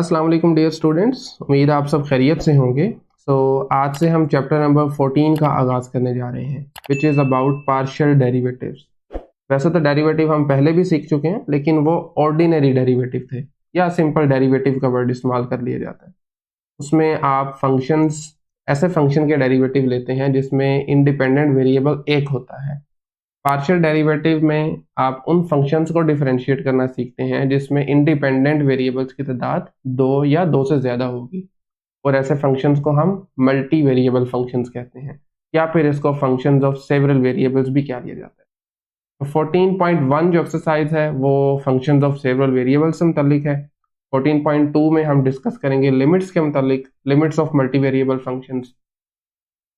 अस्सलाम वालेकुम dear students, उम्मीद है आप सब खैरियत से होंगे। आज से हम चैप्टर नंबर 14 का आगाज़ करने जा रहे हैं, which is about partial derivatives. वैसे तो डेरिवेटिव हम पहले भी सीख चुके हैं, लेकिन वो ऑर्डिनरी डेरिवेटिव थे या सिंपल डेरिवेटिव का वर्ड इस्तेमाल कर लिया जाता है। उसमें आप फंक्शंस, ऐसे फंक्शन के डेरिवेटिव लेते हैं जिसमें इंडिपेंडेंट वेरिएबल एक होता है। पार्शियल डेरिवेटिव में आप उन फंक्शंस को डिफरेंशिएट करना सीखते हैं जिसमें इंडिपेंडेंट वेरिएबल्स की तादाद दो या दो से ज़्यादा होगी, और ऐसे फंक्शंस को हम मल्टी वेरिएबल फंक्शंस कहते हैं, या फिर इसको फंक्शंस ऑफ सेवरल वेरिएबल्स भी कह लिया जाता है। तो 14.1 जो एक्सरसाइज है वो फंक्शंस ऑफ सेवरल वेरिएबल्स से मुतल्लिक है। 14.2 में हम डिस्कस करेंगे लिमिट्स के मुतल्लिक, limits of multi variable functions,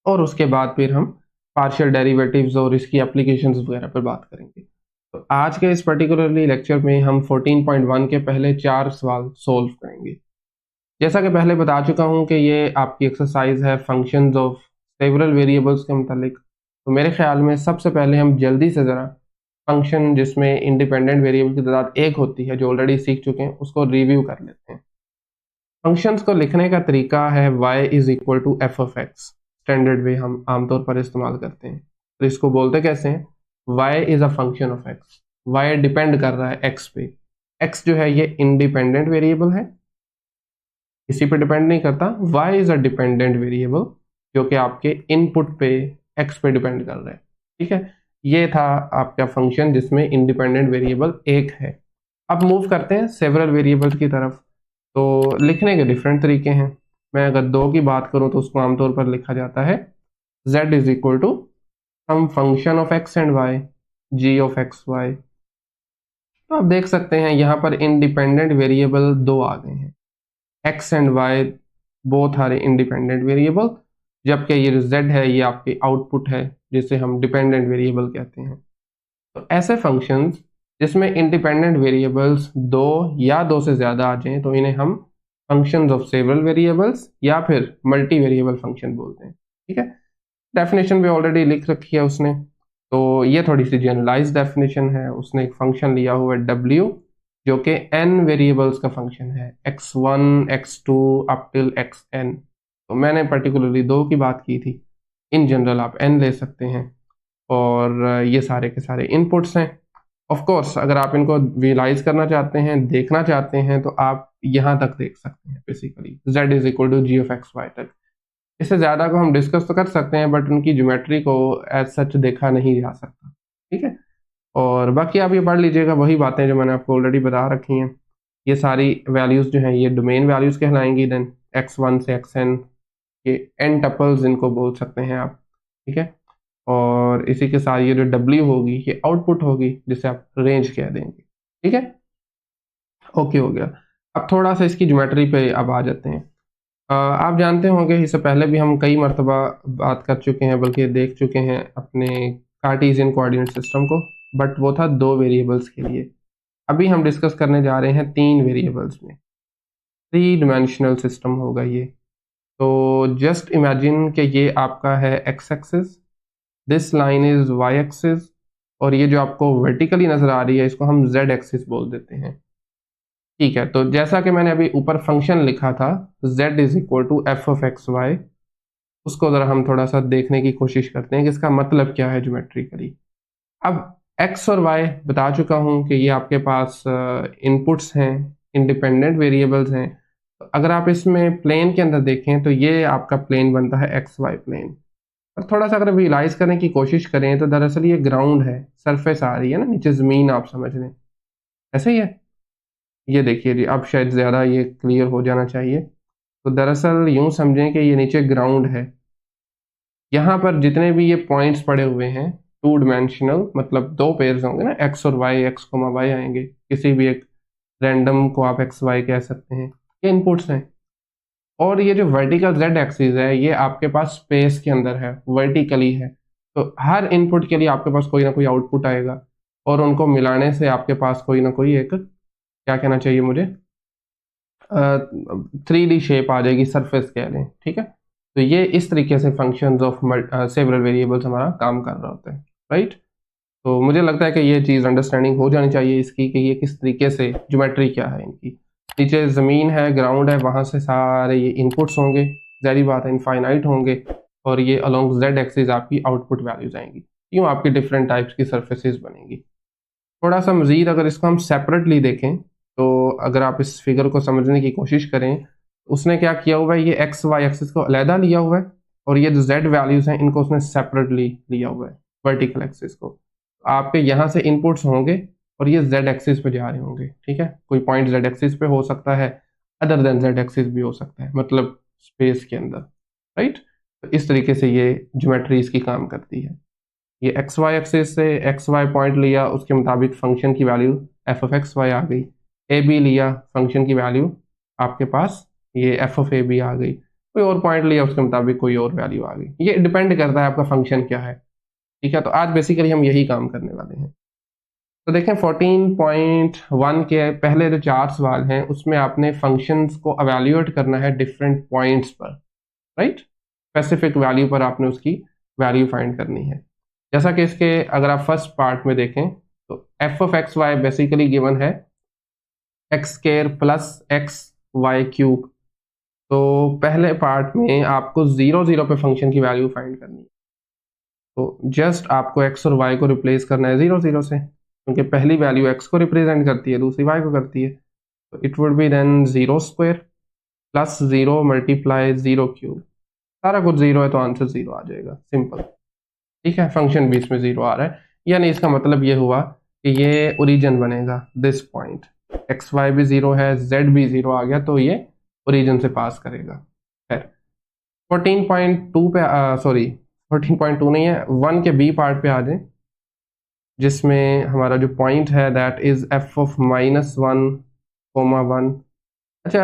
और उसके बाद फिर हम पार्शियल डेरिवेटिव्स और इसकी एप्लीकेशंस वगैरह पर बात करेंगे। तो आज के इस पर्टिकुलरली लेक्चर में हम 14.1 के पहले 4 सवाल सोल्व करेंगे। जैसा कि पहले बता चुका हूं कि ये आपकी एक्सरसाइज है फंक्शंस ऑफ सेवरल वेरिएबल्स के मुतालिक। तो मेरे ख्याल में सबसे पहले हम जल्दी से ज़रा फंक्शन जिसमें इंडिपेंडेंट वेरिएबल की तादाद एक होती है, जो ऑलरेडी सीख चुके हैं, उसको रिव्यू कर लेते हैं। फंक्शंस को लिखने का तरीका है y is equal to F of X. Standard way हम आमतौर पर इस्तेमाल करते हैं। तो इसको बोलते कैसे हैं? y is a function of x। y depend कर रहा है x पे। x जो है ये इंडिपेंडेंट वेरिएबल है, किसी पे डिपेंड नहीं करता। y is a dependent variable जो कि आपके इनपुट पे x पे डिपेंड कर रहा है। ठीक है, ये था आपका फंक्शन जिसमें इंडिपेंडेंट वेरिएबल एक है। अब मूव करते हैं सेवरल वेरिएबल्स की तरफ। तो लिखने के डिफरेंट तरीके हैं। मैं अगर दो की बात करूं तो उसको आमतौर पर लिखा जाता है z is equal to some function of x and y, g of X Y. तो आप देख सकते हैं यहाँ पर इंडिपेंडेंट वेरिएबल दो आ गए हैं, x and y both are independent variable, जबकि ये जो z है ये आपकी आउटपुट है जिसे हम डिपेंडेंट वेरिएबल कहते हैं। तो ऐसे फंक्शंस जिसमें इंडिपेंडेंट वेरिएबल्स दो या दो से ज़्यादा आ जाएं तो इन्हें हम फंक्शंस ऑफ सेवरल वेरिएबल्स या फिर मल्टी वेरिएबल फंक्शन बोलते हैं। ठीक है, डेफिनेशन भी ऑलरेडी लिख रखी है उसने, तो ये थोड़ी सी जनरलाइज डेफिनेशन है। उसने एक फंक्शन लिया हुआ है w, जो कि n वेरिएबल्स का फंक्शन है, x1 x2 up till xn। तो मैंने पर्टिकुलरली दो की बात की थी, इन जनरल आप n ले सकते हैं, और ये सारे के सारे इनपुट्स हैं। ऑफ कोर्स अगर आप इनको विजुलाइज करना चाहते हैं, देखना चाहते हैं, तो आप यहाँ तक देख सकते हैं, basically z is equal to G of X Y तक। इससे ज़्यादा को हम डिस्कस तो कर सकते हैं, बट उनकी ज्योमेट्री को एज सच देखा नहीं जा सकता। ठीक है, और बाकी आप ये पढ़ लीजिएगा, वही बातें जो मैंने आपको ऑलरेडी बता रखी हैं। ये सारी वैल्यूज़ जो हैं ये डोमेन वैल्यूज़ कहलाएंगी। देन x1 से xn, ये n टपल्स इनको बोल सकते हैं आप। ठीक है, और इसी के साथ ये जो w होगी ये आउटपुट होगी, जिसे आप रेंज कह देंगे। ठीक है, ओके हो गया। अब थोड़ा सा इसकी ज्योमेट्री पे अब आ जाते हैं। आप जानते होंगे इससे पहले भी हम कई मरतबा बात कर चुके हैं, बल्कि देख चुके हैं अपने कार्टेशियन कोऑर्डिनेट सिस्टम को, बट वो था दो वेरिएबल्स के लिए। अभी हम डिस्कस करने जा रहे हैं तीन वेरिएबल्स में, थ्री डिमेंशनल सिस्टम होगा ये। तो जस्ट इमेजिन कि ये आपका है X axis, this line is Y axis, और ये जो आपको वर्टिकली नजर आ रही है इसको हम जेड एक्सिस बोल देते हैं। ठीक है, तो जैसा कि मैंने अभी ऊपर फंक्शन लिखा था z is equal to F of X Y, उसको ज़रा हम थोड़ा सा देखने की कोशिश करते हैं कि इसका मतलब क्या है ज्योमेट्रिकली। अब x और y बता चुका हूँ कि ये आपके पास इनपुट्स हैं, इंडिपेंडेंट वेरिएबल्स हैं। तो अगर आप इसमें प्लेन के अंदर देखें तो ये आपका प्लेन बनता है एक्स वाई प्लेन। और थोड़ा सा अगर विजुलाइज करने की कोशिश करें तो दरअसल ये ग्राउंड है, सरफेस आ रही है ना नीचे, ज़मीन आप समझ लें, ऐसे ही है। ये देखिए जी, अब शायद ज़्यादा ये क्लियर हो जाना चाहिए। तो दरअसल यूँ समझें कि ये नीचे ग्राउंड है, यहाँ पर जितने भी ये पॉइंट्स पड़े हुए हैं टू डिमेंशनल, मतलब दो पेयर्स होंगे ना, एक्स और वाई, एक्स कोमा वाई आएंगे, किसी भी एक रैंडम को आप एक्स वाई कह सकते हैं, ये इनपुट्स हैं। और ये जो वर्टिकल जेड एक्सिस है ये आपके पास स्पेस के अंदर है, वर्टिकली है। तो हर इनपुट के लिए आपके पास कोई ना कोई आउटपुट आएगा, और उनको मिलाने से आपके पास कोई ना कोई एक, क्या कहना चाहिए मुझे, 3D शेप आ जाएगी, सरफेस कह लें। ठीक है, तो ये इस तरीके से फंक्शंस ऑफ सेवरल वेरिएबल्स हमारा काम कर रहा होता है, राइट। तो मुझे लगता है कि ये चीज़ अंडरस्टैंडिंग हो जानी चाहिए इसकी, कि ये किस तरीके से ज्योमेट्री क्या है इनकी। नीचे ज़मीन है, ग्राउंड है, वहाँ से सारे ये इनपुट्स होंगे, ज़ाहिर बात है इनफाइनाइट होंगे, और ये अलोंग जेड एक्सिस आपकी आउटपुट वैल्यूज आएंगी। यूँ आपकी डिफरेंट टाइप्स की सर्फेसिस बनेंगी। थोड़ा सा मज़ीद अगर इसको हम सेपरेटली देखें, तो अगर आप इस फिगर को समझने की कोशिश करें, उसने क्या किया हुआ है, ये एक्स वाई एक्सिस को अलहदा लिया हुआ है, और ये जो जेड वैल्यूज़ हैं इनको उसने सेपरेटली लिया हुआ है, वर्टिकल एक्सिस को। आपके यहाँ से इनपुट्स होंगे और ये जेड एक्सिस पे जा रहे होंगे, ठीक है। कोई पॉइंट जेड एक्सिस पे हो सकता है, अदर देन जेड एक्सिस भी हो सकता है, मतलब स्पेस के अंदर, राइट। तो इस तरीके से ये ज्योमेट्री इसकी काम करती है। ये एक्स वाई एक्सिस से एक्स वाई पॉइंट लिया, उसके मुताबिक फंक्शन की value F of X Y आ गई। ए बी लिया, फंक्शन की वैल्यू आपके पास ये एफ ऑफ ए बी आ गई। कोई और पॉइंट लिया, उसके मुताबिक कोई और वैल्यू आ गई। ये डिपेंड करता है आपका फंक्शन क्या है, ठीक है। तो आज बेसिकली हम यही काम करने वाले हैं। तो देखें 14.1 के पहले जो 4 सवाल हैं उसमें आपने फंक्शंस को अवेल्यूएट करना है डिफरेंट पॉइंट्स पर, राइट। स्पेसिफिक वैल्यू पर आपने उसकी वैल्यू फाइंड करनी है। जैसा कि इसके अगर आप फर्स्ट पार्ट में देखें तो F of X Y basically given है X square plus X Y cube. तो पहले पार्ट में आपको 0 0 पे फंक्शन की वैल्यू फाइंड करनी है। तो जस्ट आपको एक्स और वाई को रिप्लेस करना है 0 0 से, क्योंकि पहली वैल्यू एक्स को रिप्रेजेंट करती है, दूसरी वाई को करती है। तो it would be then 0 square plus 0 multiply 0 cube. सारा कुछ 0 है तो आंसर 0 आ जाएगा, सिंपल, ठीक है। फंक्शन भी इसमें 0 आ रहा है, यानी इसका मतलब ये हुआ कि ये ओरिजिन बनेगा, दिस पॉइंट एक्स वाई भी 0 है, जेड भी 0 आ गया, तो ये ओरिजिन से पास करेगा। खैर 14.2 पे सॉरी 14.2 नहीं है, 1 के बी पार्ट पे आ जाए, जिसमें हमारा जो पॉइंट है दैट इज एफ ऑफ -1, 1। अच्छा,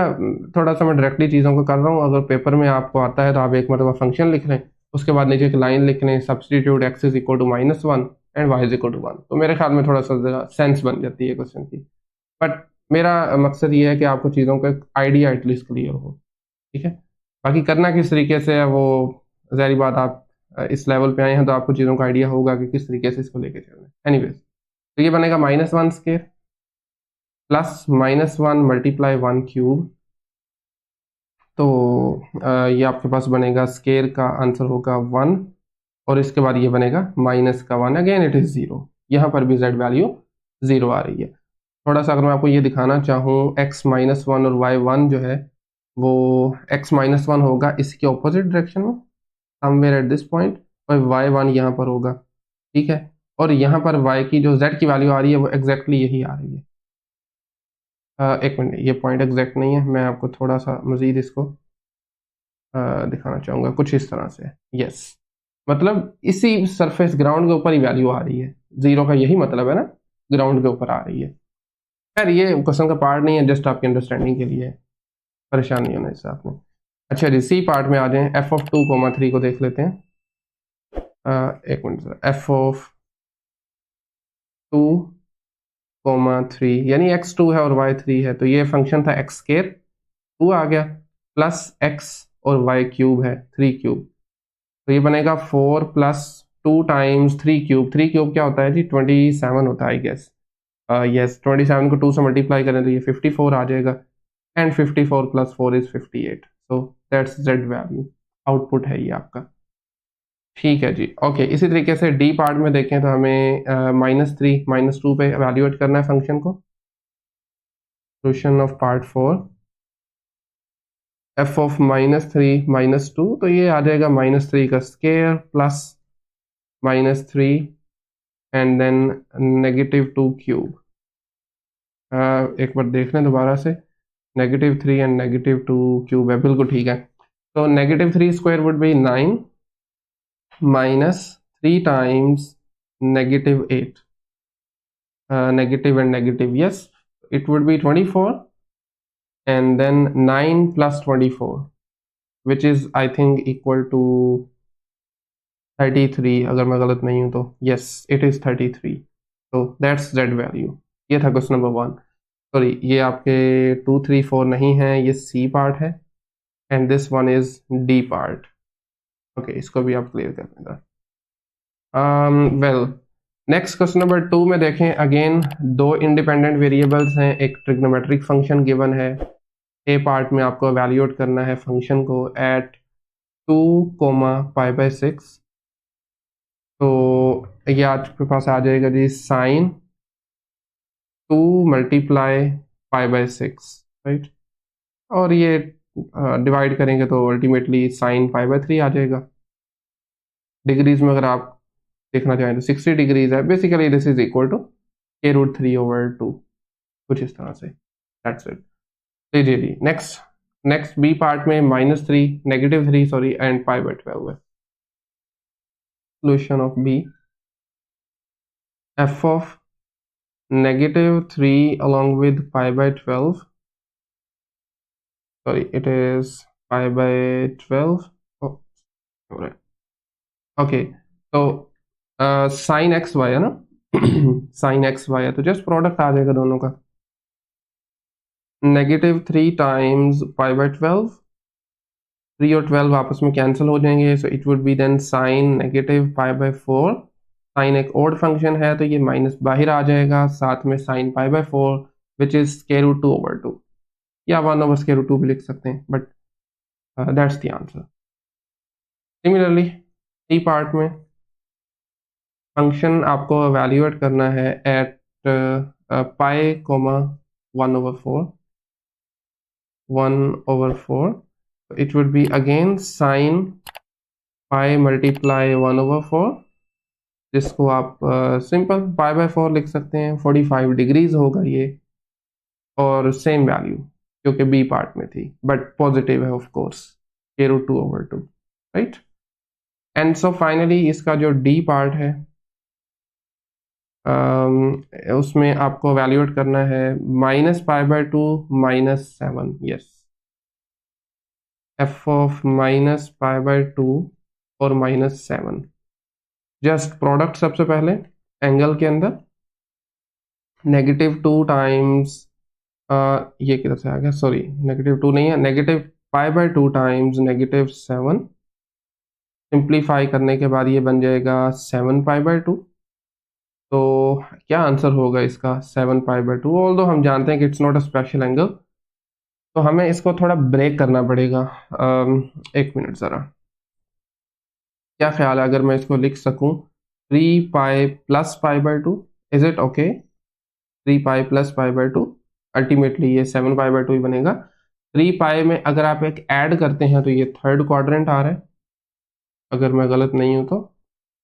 थोड़ा सा मैं डायरेक्टली चीज़ों को कर रहा हूँ, अगर पेपर में आपको आता है तो आप एक मरतबा फंक्शन लिख लें, उसके बाद नीचे एक लाइन लिख लें, substitute X is equal to -1 and Y is equal to 1। तो मेरे ख्याल में थोड़ा सा ज़रा सेंस बन जाती है क्वेश्चन की। बट मेरा मकसद ये है कि आपको चीज़ों का एक आइडिया एटलीस्ट क्लियर हो, ठीक है। बाकी करना किस तरीके से है वो ज़ाहिर बात, आप इस लेवल पे आए हैं तो आपको चीज़ों का आइडिया होगा कि किस तरीके से इसको लेके चलना है। एनीवेज, तो ये बनेगा -1 स्क्वायर प्लस -1 मल्टीप्लाई 1 क्यूब। तो ये आपके पास बनेगा, स्क्वायर का आंसर होगा 1, और इसके बाद ये बनेगा माइनस का 1, अगेन इट इज़ 0। यहाँ पर भी जेड वैल्यू 0 आ रही है। थोड़ा सा अगर मैं आपको ये दिखाना चाहूँ, x-1 और y1 जो है वो x-1 होगा इसके ऑपोजिट डायरेक्शन में, समवेयर एट दिस पॉइंट, और y1 यहाँ पर होगा, ठीक है। और यहाँ पर y की जो z की वैल्यू आ रही है वो एग्जैक्टली यही आ रही है। एक मिनट, ये पॉइंट एग्जैक्ट नहीं है, मैं आपको थोड़ा सा मज़ीद इसको दिखाना चाहूँगा कुछ इस तरह से। यस, मतलब इसी सरफेस ग्राउंड के ऊपर ही वैल्यू आ रही है, 0 का यही मतलब है ना, ग्राउंड के ऊपर आ रही है। खैर ये क्वेश्चन का पार्ट नहीं है, जस्ट आपकी अंडरस्टैंडिंग के लिए, परेशान नहीं होना इससे आपने। अच्छा जी, सी पार्ट में आ जाएं, एफ ऑफ 2, 3 को देख लेते हैं। एक मिनट सर, एफ ऑफ 2, 3 यानी x2 है और y3 है, तो ये फंक्शन था एक्स स्क्वायर 2 आ गया, प्लस x और y क्यूब है 3 क्यूब। तो ये बनेगा 4 प्लस 2 टाइम्स 3 क्यूब। 3 क्यूब क्या होता है जी, 27 होता है आई गेस। यस, 27 को 2 से मल्टीप्लाई करें तो ये 54 आ जाएगा, and 54 plus 4 is 58। So that's Z value, output है ये आपका, ठीक है जी। ओके, इसी तरीके से डी पार्ट में देखें तो हमें -3 -2 पे एवेल्यूएट करना है फंक्शन को। Solution of part 4, F of -3 -2, तो ये आ जाएगा -3 का square plus -3 and then -2 cube. एक बार देख लें दोबारा से, -3 एंड -2 क्यूब है, बिल्कुल ठीक है। तो -3 square would be 9 minus 3 times -8, negative and negative, yes, it would be 24 and then 9 plus 24, which is I think equal to 33, अगर मैं गलत नहीं हूँ तो। yes, it is 33, so that's z value। ये था क्वेश्चन नंबर 1। सॉरी, ये आपके 2 3 4 नहीं है, ये सी पार्ट है, and this one is D part. Okay, इसको भी आप क्लियर कर देना। वेल, नेक्स्ट क्वेश्चन नंबर 2 में देखें, अगेन दो इंडिपेंडेंट वेरिएबल्स हैं, एक ट्रिग्नोमेट्रिक फंक्शन गिवन है। ए पार्ट में आपको एवेल्यूएट करना है फंक्शन को एट 2, π/6। तो ये आपके पास आ जाएगा जी साइन 2 मल्टीप्लाई π/6, राइट। और ये डिवाइड करेंगे तो अल्टीमेटली साइन π/3 आ जाएगा। डिग्रीज में अगर आप देखना चाहें तो 60 डिग्रीज है। Basically this is equal to k√3/2, कुछ इस तरह से। That's it. लीजिए जी नेक्स्ट बी पार्ट में -3, -3 सॉरी एंड π/12 है। Solution of B, f of -3 along with π/12, sorry it is π/12, oh alright, okay, तो साइन एक्स वाई है ना साइन एक्स वाई है तो जस्ट प्रोडक्ट आ जाएगा दोनों का, -3 टाइम्स π/12, 3 और 12 आपस में कैंसिल हो जाएंगे, so it would be then sine -π/4। Sine एक ओड फंक्शन है तो ये माइनस बाहर आ जाएगा, साथ में साइन π/4 विच इज √2/2, या 1/√2 भी लिख सकते हैं, but that's the answer. Similarly C part में फंक्शन आपको एवेल्यूएट करना है at π, 1/4, it would be again sin π multiply 1/4, जिसको आप सिंपल π/4 लिख सकते हैं। 45 डिग्रीज होगा ये, और सेम वैल्यू क्योंकि बी पार्ट में थी, बट पॉजिटिव है of course, k√2/2, right. And so finally इसका जो डी पार्ट है उसमें आपको वैल्यूएट करना है -π/2 -7, यस, f of -π/2 और -7। जस्ट प्रोडक्ट सबसे पहले एंगल के अंदर, -2 टाइम्स ये किधर से आ गया, सॉरी -2 नहीं है, -π/2 टाइम्स -7। सिंप्लीफाई करने के बाद ये बन जाएगा 7π/2। तो क्या आंसर होगा इसका, 7π/2। ऑल्दो हम जानते हैं कि it's not a special angle, तो हमें इसको थोड़ा ब्रेक करना पड़ेगा। एक मिनट ज़रा, क्या ख्याल है अगर मैं इसको लिख सकूं 3π + π/2, इज इट ओके? 3π + π/2, अल्टीमेटली ये 7π/2 ही बनेगा। 3π में अगर आप एक ऐड करते हैं तो ये थर्ड क्वाड्रेंट आ रहा है, अगर मैं गलत नहीं हूं तो।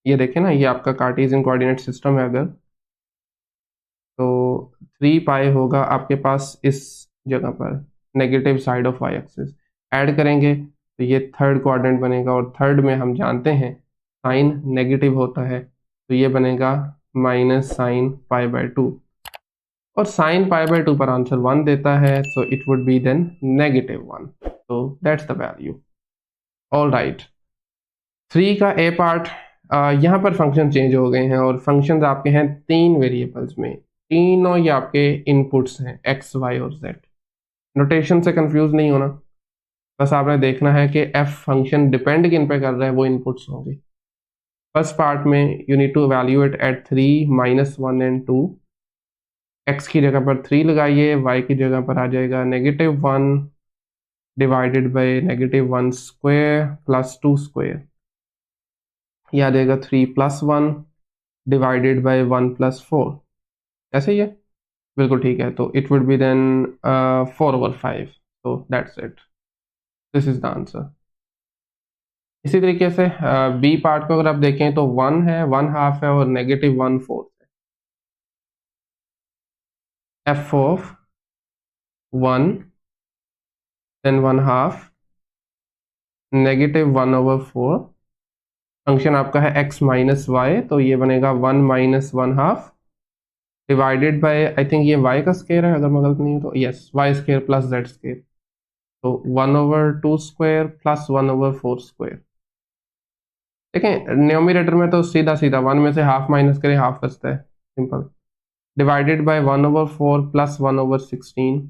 ये देखें ना, ये आपका कार्टेशियन कोऑर्डिनेट सिस्टम है अगर, तो 3π होगा आपके पास इस जगह पर, negative side of Y axis. Add करेंगे तो ये थर्ड क्वाड्रेंट बनेगा, और थर्ड में हम जानते हैं साइन नेगेटिव होता है, तो ये बनेगा -sin π/2, और साइन π/2 पर आंसर 1 देता है, so it would be then -1। तो that's the value. All right, 3 का ए पार्ट, यहाँ पर फंक्शन चेंज हो गए हैं, और फंक्शंस आपके हैं 3 वेरिएबल्स में, तीनों ये आपके इनपुट्स हैं x, y और z। नोटेशन से कंफ्यूज नहीं होना, बस आपने देखना है कि f फंक्शन डिपेंड किन पे कर रहा है, वो इनपुट्स होंगे। फर्स्ट पार्ट में you need to evaluate at 3, -1 and 2। x की जगह पर 3 लगाइए, y की जगह पर आ जाएगा -1 divided by -1 square plus 2 square, ये आ जाएगा 3 + 1 डिवाइडेड बाय 1 + 4, ऐसे ही है, बिल्कुल ठीक है। तो इट वुड बी देन 4/5, तो that's it, this is the answer. इसी तरीके से बी पार्ट को अगर आप देखें तो 1 है, 1/2 है, और -1/4 है। f of 1 then 1/2 -1/4, फंक्शन आपका है x - y, तो ये बनेगा 1 - 1/2 डिवाइडेड बाय, आई थिंक ये y का स्क्वायर है अगर मैं गलत नहीं हूँ तो, यस, y² + z², तो 1/2 स्क्वायर प्लस 1/4 स्क्वायर। देखें न्यूमरेटर में तो सीधा सीधा 1 में से हाफ माइनस करें, हाफ बचता है, सिंपल, डिवाइडेड बाय 1/4 प्लस 1/16।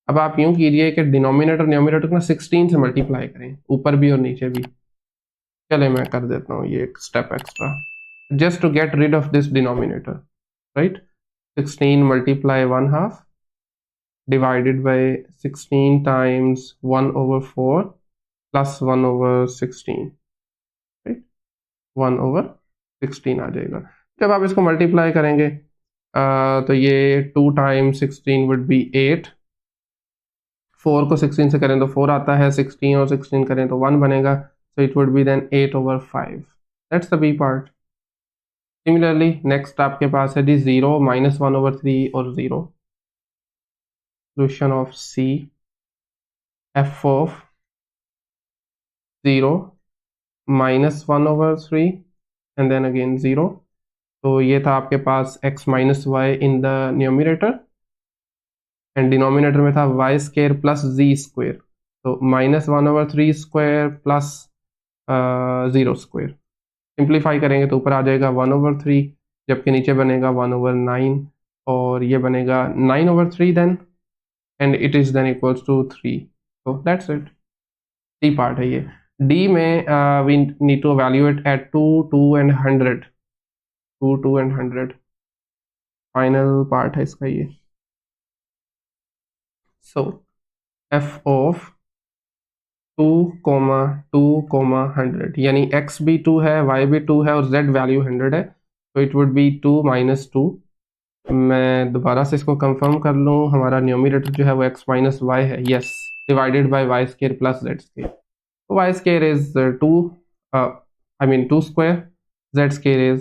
अब आप यूं कीजिए कि डिनोमिनेटर न्यूमरेटर को ना 16 से मल्टीप्लाई करें, ऊपर भी और नीचे भी। चले मैं कर देता हूँ ये एक step extra, just to get rid of this denominator, right? 16 multiply 1/2 divided by 16 times 1/4 plus 1/16, right? 1/16 आ जाएगा। जब आप इसको मल्टीप्लाई करेंगे तो ये 2 times 16 would be 8, 4 को 16 से करें तो 4 आता है, 16 और 16 करें तो 1 बनेगा, so it would be then 8/5. That's the B part. Similarly, next आपके पास है जी 0 -1/3 और 0. Solution of C, f of 0 -1/3 and then again 0. तो ये था आपके पास x minus y in the numerator and denominator में था y square plus z square. तो -1/3 square plus 0 square. सिंप्लीफाई करेंगे तो ऊपर आ जाएगा 1/3, जबकि नीचे बनेगा 1/9 और ये बनेगा 9/3 then, and it is then equals to 3. so that's it. D part है ये. D में we need to evaluate at 2, 2 and 100. 2, 2 and 100 final part है इसका ये. so f of 2, 2, 100 यानी x भी 2 है, y भी 2 है और z वैल्यू 100 है, तो इट वुड बी 2 - 2. मैं दोबारा से इसको कंफर्म कर लूँ, हमारा न्यूमरेटर जो है वो x - y है, yes, divided by y square plus z square. तो y square is 2, I mean 2 square, z square is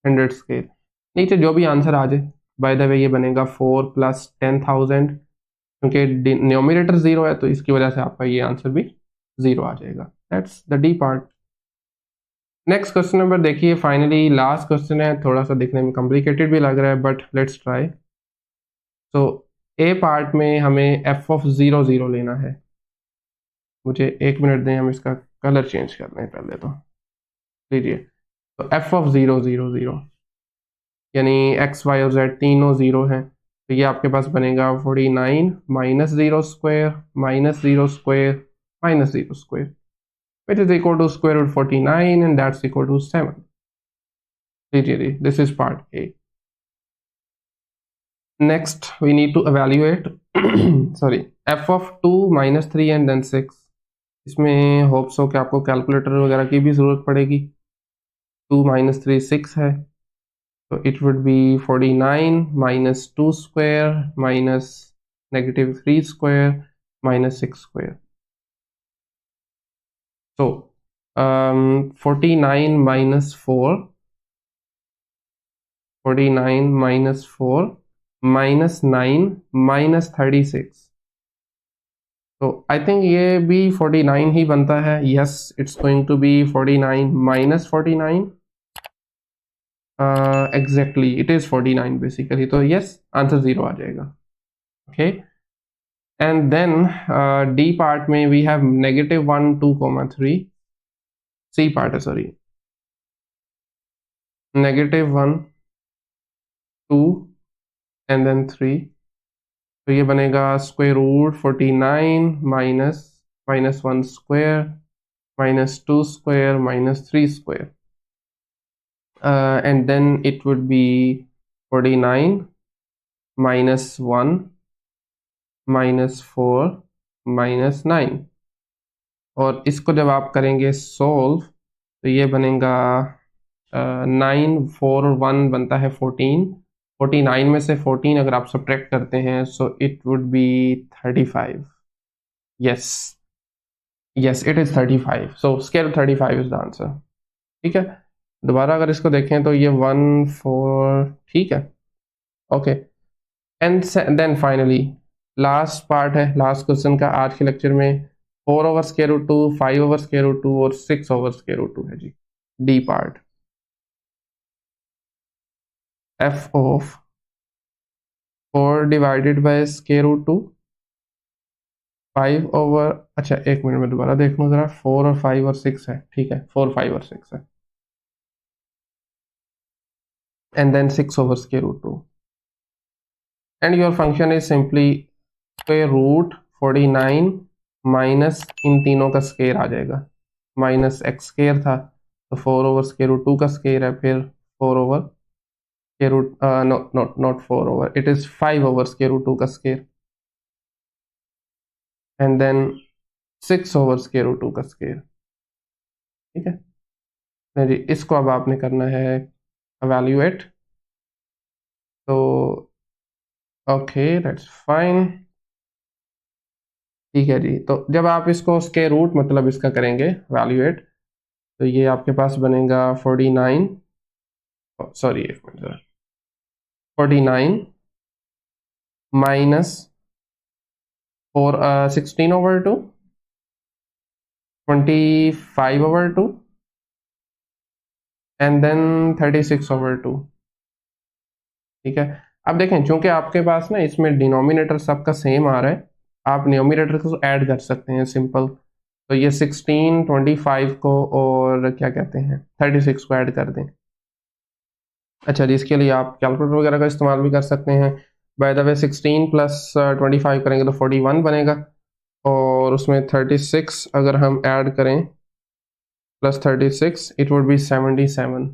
100 square. नीचे जो भी आंसर आ जाए, बाय द वे ये बनेगा 4 + 10,000, क्योंकि न्यूमरेटर 0 है तो इसकी वजह से आपका ये आंसर भी 0 आ जाएगा. That's the D part. Next question number देखिए, फाइनली लास्ट क्वेश्चन है, थोड़ा सा दिखने में कॉम्प्लिकेटेड भी लग रहा है बट लेट्स ट्राई. तो ए पार्ट में हमें f of 0, 0 लेना है. मुझे 1 मिनट दें, हम इसका कलर चेंज कर लें पहले. तो लीजिए, तो f of 0, 0, 0 यानी x, y और z तीनों 0 हैं, तो ये आपके पास बनेगा 49 - 0 square -0 square -0 square, which is equal to square root 49 and that's equal to 7. This is part A. Next we need to evaluate sorry, f of 2 - 3 and then 6. इसमें hopes हो कि आपको कैलकुलेटर वगैरह की भी ज़रूरत पड़ेगी. 2 - 3 6 है, तो it would be 49 - 2 square minus -3 square minus 6 square. So 49 - 4 minus 9 minus 36. तो आई थिंक ये भी 49 ही बनता है. Yes, it's going to be 49 - 49. Exactly it is 49 basically. तो यस, आंसर 0 आ जाएगा. Okay, and then D part में वी हैव -1, 2, 3. सी पार्ट है, सॉरी, -1, 2 एंड देन 3. तो ये बनेगा square root 49 -1 square -2 square -3 square, and then it would be 49 - 1 -4 -9. और इसको जब आप करेंगे सोल्व तो ये बनेगा 9, 4 और 1 बनता है 14. 49 में से 14 अगर आप सब्ट्रैक्ट करते हैं सो it would B 35. Yes, it is 35. So scale 35 is the answer. ठीक है, दोबारा अगर इसको देखें तो ये 1, 4, ठीक है. Okay, and then finally last part है, लास्ट क्वेश्चन का आज के लेक्चर में. 4/√2, 5/√2 और 6/√2 है जी. D part, f of 4 divided by √2, 5 over, अच्छा 1 मिनट में दोबारा देख लूँ जरा. 4 और 5 और 6 है, ठीक है, 4, 5 और 6 है, and then 6/√2. and your function is simply square root 49 minus इन तीनों का स्क्वायर आ जाएगा. -x स्क्वायर था तो 4/√2 का स्क्वायर है, फिर 4 over square root, not 4 over, it is 5 over square root 2 का square, and then 6 over square root 2 का स्क्वायर। ठीक है, नहीं जी, इसको अब आपने करना है एवेल्यूएट। तो ओके, दैट्स फाइन। ठीक है जी, तो जब आप इसको स्क्वायर रूट मतलब इसका करेंगे एवेल्यूएट, तो ये आपके पास बनेगा 49, सॉरी एक मिनट जरा, 49 minus 16 over 2, 25 over 2, and then 36 over 2। ठीक है, अब देखें चूंकि आपके पास ना इसमें डिनोमिनेटर सबका सेम आ रहा है, आप न्यूमिनेटर को ऐड कर सकते हैं सिंपल। तो ये 16, 25 को और क्या कहते हैं 36 को ऐड कर दें। अच्छा जी, इसके लिए आप कैलकुलेटर वगैरह का इस्तेमाल भी कर सकते हैं। बाय द वे 16 प्लस 25 करेंगे तो 41 बनेगा, और उसमें 36 अगर हम ऐड करें plus 36, it would B 77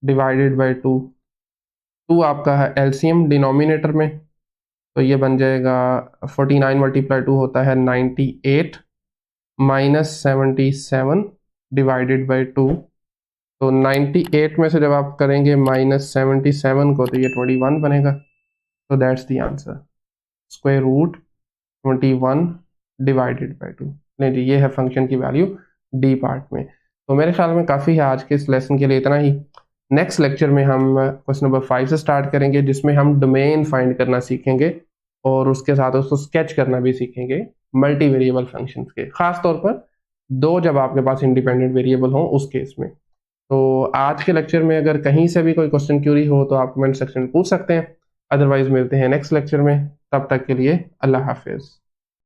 divided by 2। 2 आपका है एलसीएम डिनोमिनेटर में, तो ये बन जाएगा 49 मल्टीप्लाई 2 होता है 98 माइनस 77 डिवाइडेड बाई 2। तो 98 में से जब आप करेंगे माइनस 77 को, तो ये 21 बनेगा। तो that's the answer, square root 21 divided by 2। नहीं जी, ये है फंक्शन की वैल्यू डी पार्ट में। तो मेरे ख्याल में काफ़ी है आज के इस लेसन के लिए, इतना ही। नेक्स्ट लेक्चर में हम क्वेश्चन नंबर 5 से स्टार्ट करेंगे, जिसमें हम डोमेन फाइंड करना सीखेंगे और उसके साथ उसको स्केच करना भी सीखेंगे मल्टी वेरिएबल फंक्शंस के, खास तौर पर दो जब आपके पास इंडिपेंडेंट वेरिएबल हों उस केस में। तो आज के लेक्चर में अगर कहीं से भी कोई क्वेश्चन क्यूरी हो तो आप कमेंट सेक्शन में पूछ सकते हैं, अदरवाइज मिलते हैं नेक्स्ट लेक्चर में। तब तक के लिए अल्लाह हाफिज।